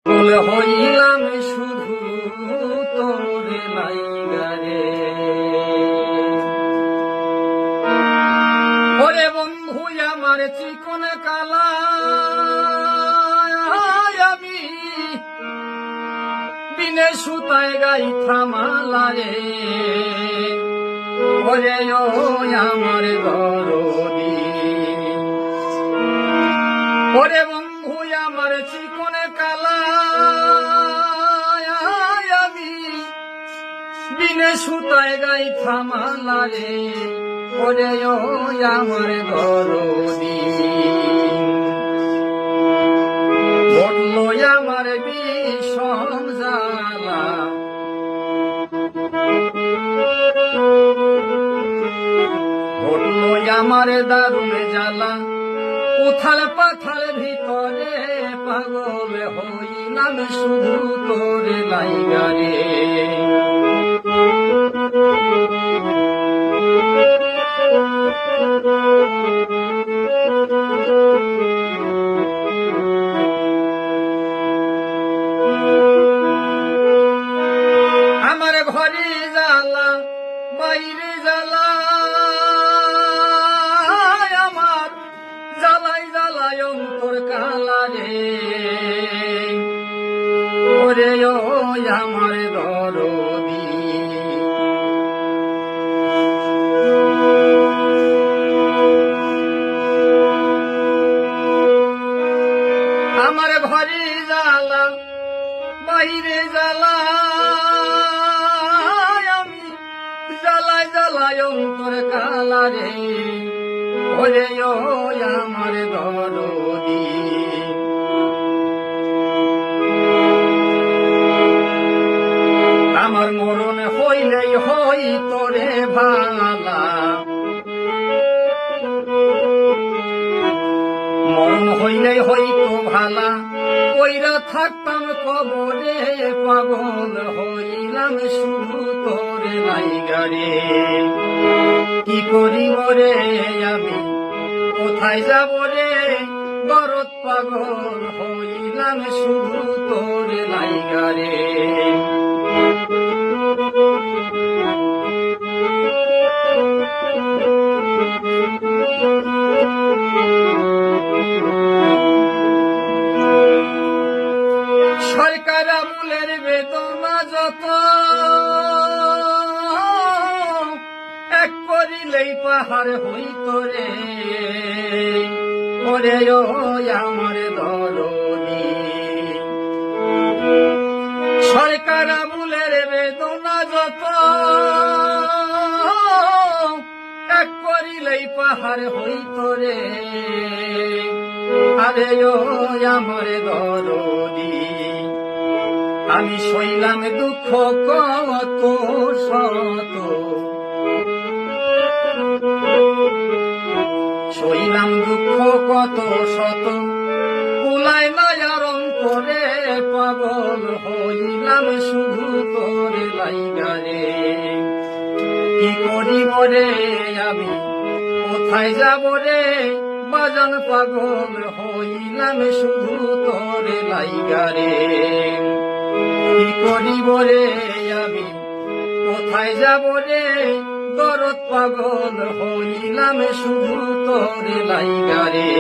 বলে হইলাম শুধু তোর লাইগারে। ওরে বন্ধু আমার চিকন কালা, আমি বিনে সুতায় গাই থামালারে। ওরে ও আমার দরদি, ওরে বন্ধু আমার চিকন কালা, আমি বিনে সুতায় গাই থামালারে। ওরে ও আমার দরদি, বললো আমার বিষম জ্বালা। বললো আমার দারুণ জ্বালা, উথাল পাথাল ভিতরে পাগল হইলাম শুধু তোর লাইগারে। আমার ঘরে জ্বালা বাইরে জ্বালা, আমার জ্বালাই জ্বালাই অন্তর কালা রে। ওরে ও আমার দরদি, আমার ঘরে জ্বালা বাইরে জ্বালা, আমি জ্বালাই জ্বালাই অন্তর কালা রে। ওরে ও আমার দরদি, আমার মরণ হইলেই হই তোরে ভালা। মরণ হইলেই হইতো ভালা, কইরা থাকতাম কবরে পাগল হইলাম শুধু তোরে লাইগারে। কি করিব রে আমি, কোথায় যাব রে, দরদ পাগল হইলাম শুধু তোরে লাইগারে। সরকার আমলের বেদনা যত, এক করিলেই পাহাড় হইত রে। ওরে ও আমার দরদি, সরকার আমলের বেদনা যত, এক করিলেই পাহাড় হইত রে। আরে ও আমার দরদি, আমি সইলাম দুঃখ কত শত, সইলাম দুঃখ কত শত, কুলাই নয়ার অন্তরে পাগল হইলাম শুধু তোরে লাইগারে। কি করিব রে আমি, কোথায় যাব রে, বাজান পাগল হইলাম শুধু তোরে লাইগারে। কি করিব রে আমি, কোথায় যাব রে, দরদ পাগল হইলাম শুধু তোরে লাইগারে।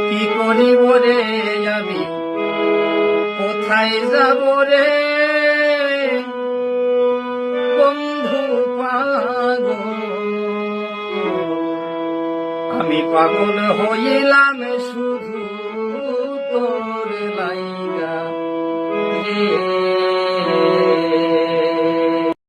কি করিব রে আমি, কোথায় যাব রে, বন্ধু পাগল আমি পাগল হইলাম শুধু তোর লাইগা রে।